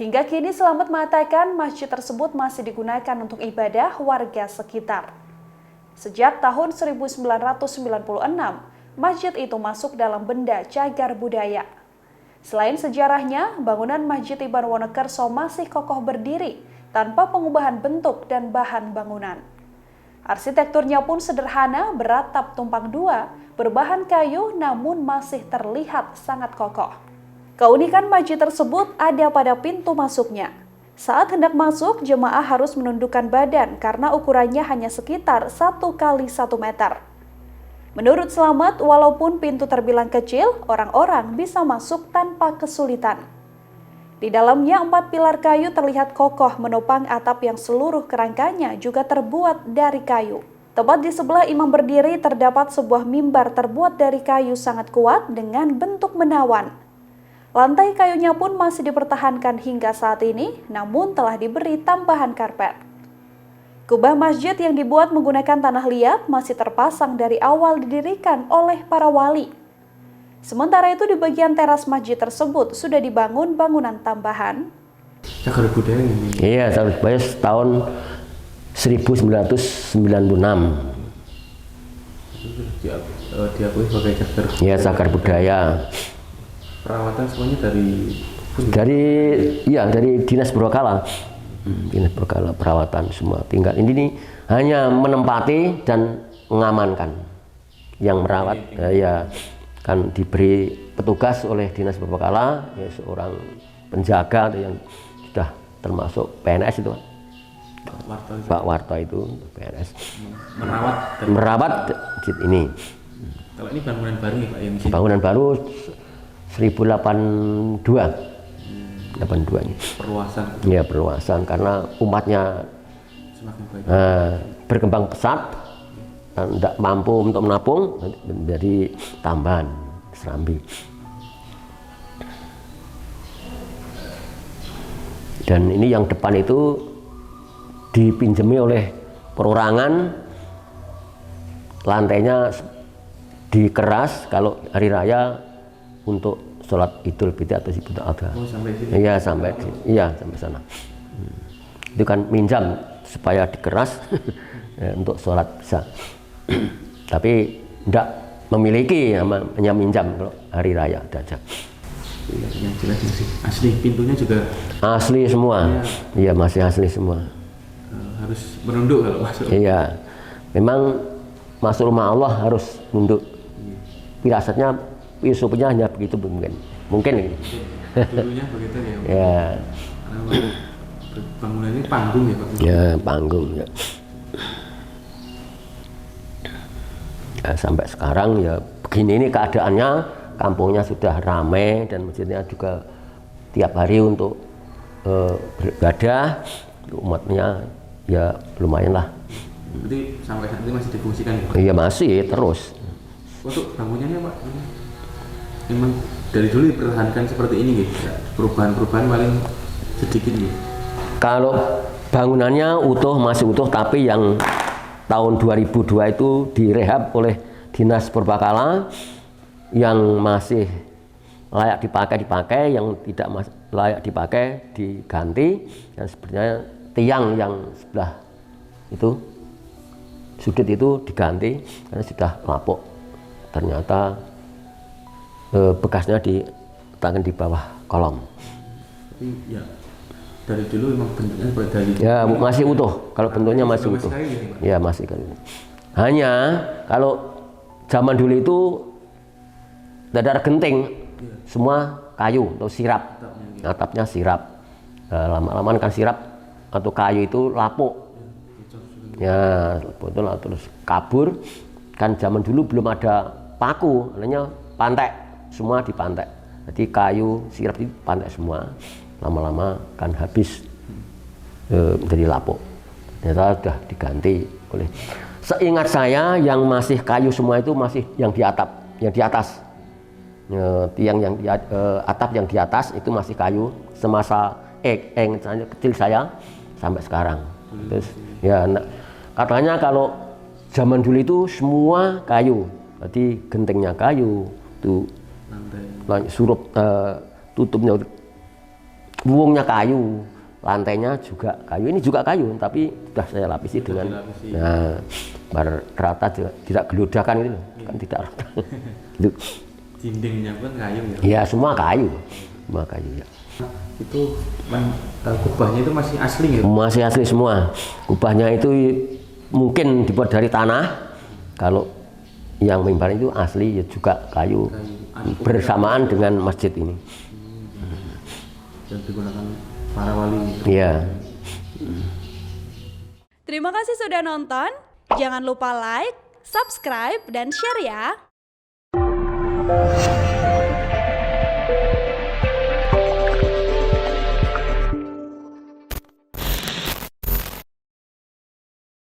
Hingga kini Selamat mengatakan masjid tersebut masih digunakan untuk ibadah warga sekitar. Sejak tahun 1996, masjid itu masuk dalam benda cagar budaya. Selain sejarahnya, bangunan Masjid Ibn Wonokerso masih kokoh berdiri tanpa pengubahan bentuk dan bahan bangunan. Arsitekturnya pun sederhana, beratap tumpang dua, berbahan kayu namun masih terlihat sangat kokoh. Keunikan masjid tersebut ada pada pintu masuknya. Saat hendak masuk, jemaah harus menundukkan badan karena ukurannya hanya sekitar 1 kali 1 meter. Menurut Selamat, walaupun pintu terbilang kecil, orang-orang bisa masuk tanpa kesulitan. Di dalamnya 4 pilar kayu terlihat kokoh menopang atap yang seluruh kerangkanya juga terbuat dari kayu. Tepat di sebelah imam berdiri terdapat sebuah mimbar terbuat dari kayu sangat kuat dengan bentuk menawan. Lantai kayunya pun masih dipertahankan hingga saat ini, namun telah diberi tambahan karpet. Kubah masjid yang dibuat menggunakan tanah liat masih terpasang dari awal didirikan oleh para wali. Sementara itu di bagian teras masjid tersebut sudah dibangun bangunan tambahan. Cagar budaya ini? Iya, cagar budaya tahun 1996. Diakui sebagai cagar budaya. Iya, cagar budaya. Perawatan semuanya dari Dinas Purbakala. Dinas Purbakala perawatan semua. Tinggal ini hanya menempati dan mengamankan. Yang merawat ya kan diberi petugas oleh Dinas Purbakala, ya, seorang penjaga yang sudah termasuk PNS itu. Pak Warto itu PNS. Merawat masjid ini. Kalau ini bangunan baru ya Pak yang di sini? Bangunan baru 1082. 82 ini. Perluasan. Ya, perluasan karena umatnya Semakin baik. Berkembang pesat dan tidak mampu untuk menampung, menjadi tambahan serambi. Dan ini yang depan itu dipinjami oleh perorangan, lantainya dikeras kalau hari raya untuk sholat Idul Fitri atau Idul Adha. Oh, sampai sini? Iya, sampai sana. Itu kan minjam supaya dikeras ya, untuk sholat bisa. Tapi tidak memiliki, hanya minjam kalau hari raya saja. Yang jelas sih asli, pintunya juga asli semua. Iya, masih asli semua. Harus menunduk kalau masuk. Iya, memang masuk rumah Allah harus nunduk. Firasatnya, filosofnya hanya begitu mungkin ini. Dulunya begitu ya. Ya. Bangunan ini panggung ya Pak? Ya, panggung ya. Ya, sampai sekarang ya begini ini keadaannya, kampungnya sudah ramai dan masjidnya juga tiap hari untuk beribadah, umatnya ya lumayan lah. Berarti sampai saat ini masih difungsikan ya Pak? Iya, masih terus. Untuk bangunannya Pak, memang dari dulu dipertahankan seperti ini gitu. Perubahan-perubahan paling sedikit gitu. Kalau bangunannya masih utuh, tapi yang tahun 2002 itu direhab oleh Dinas Purbakala, yang masih layak dipakai, yang tidak layak dipakai diganti, dan sebenarnya tiang yang sebelah itu sudut itu diganti karena sudah lapuk. Ternyata bekasnya diletakkan di bawah kolom. Tapi ya dari dulu memang bentuknya seperti dari ya masih utuh, kalau bentuknya masih utuh. Ya masih kan. Hanya kalau zaman dulu itu tidak ada genting, semua kayu atau sirap, atapnya sirap. Lama-lama kan sirap atau kayu itu lapuk. Ya betul lah, terus kabur. Kan zaman dulu belum ada paku, hanya pantek, semua dipantek. Jadi kayu sirap itu pantek semua. Lama-lama kan habis menjadi lapuk. Ternyata sudah diganti oleh. Seingat saya yang masih kayu semua itu masih yang di atap, yang di atas. Tiang yang atap yang di atas itu masih kayu semasa kecil saya sampai sekarang. Terus ya katanya kalau zaman dulu itu semua kayu, jadi gentengnya kayu, tuh surup tutupnya buungnya kayu, lantainya juga kayu. Ini juga kayu, tapi sudah saya lapisi dengan rata, tidak geludakan itu, kan tidak rata. Gitu. Dindingnya pun kayu ya? Ya semua kayu ya. Itu kubahnya itu masih asli ya? Masih asli semua. Kubahnya itu mungkin dibuat dari tanah. Kalau yang mimbar itu asli ya juga kayu. Bersamaan dengan masjid ini. Dan digunakan para wali. Iya. Terima kasih sudah nonton. Jangan lupa like, subscribe, dan share ya.